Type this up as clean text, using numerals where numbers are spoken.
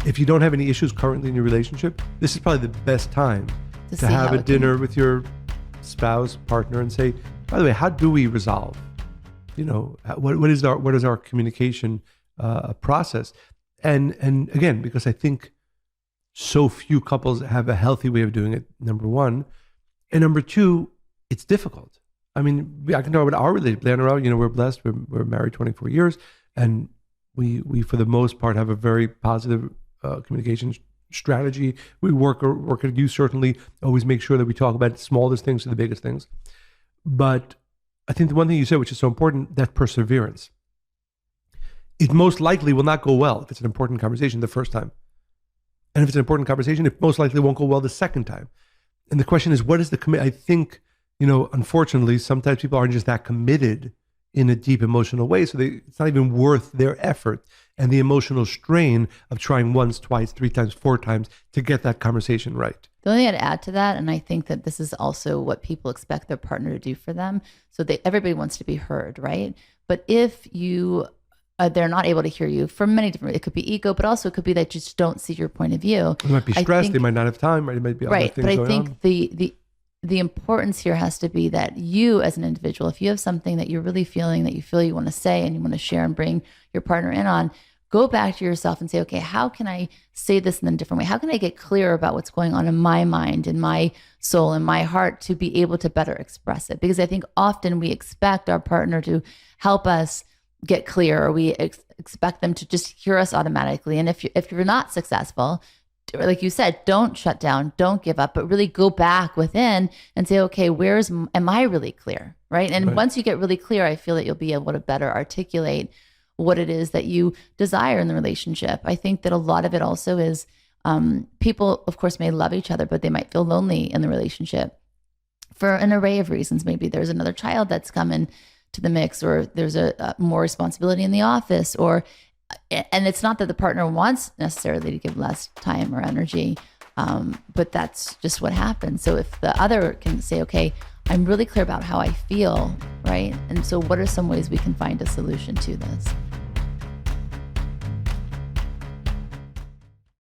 if you don't have any issues currently in your relationship, this is probably the best time to have a dinner with your spouse, partner, and say, by the way, how do we resolve? What is our communication process? And again, because I think so few couples have a healthy way of doing it, number one. And number two, it's difficult. I mean, I can talk about our relationship. We're blessed. We're married 24 years, and we for the most part have a very positive communication strategy. We work at you certainly always make sure that we talk about the smallest things to the biggest things. But I think the one thing you said, which is so important, that perseverance. It most likely will not go well if it's an important conversation the first time. And if it's an important conversation, it most likely won't go well the second time. And the question is, what is the commitment? I think, unfortunately, sometimes people aren't just that committed in a deep emotional way. So it's not even worth their effort and the emotional strain of trying once, twice, 3 times, 4 times to get that conversation right. The only thing I'd add to that, and I think that this is also what people expect their partner to do for them. So everybody wants to be heard, right? But if they're not able to hear you for many different, it could be ego, but also it could be that you just don't see your point of view. They might be stressed. They might not have time. Right? It might be other things going on. But I think the importance here has to be that you as an individual, if you have something that you're really feeling, that you feel you want to say and you want to share and bring your partner in on, go back to yourself and say, okay, how can I say this in a different way? How can I get clear about what's going on in my mind, in my soul, in my heart to be able to better express it? Because I think often we expect our partner to help us get clear, or we expect them to just hear us automatically. And if you're not successful, like you said, don't shut down, don't give up, but really go back within and say, okay, am I really clear? Right. And once you get really clear, I feel that you'll be able to better articulate what it is that you desire in the relationship. I think that a lot of it also is people, of course, may love each other, but they might feel lonely in the relationship for an array of reasons. Maybe there's another child that's coming to the mix, or there's a more responsibility in the office, and it's not that the partner wants necessarily to give less time or energy, but that's just what happens. So if the other can say, okay, I'm really clear about how I feel, right? And so what are some ways we can find a solution to this?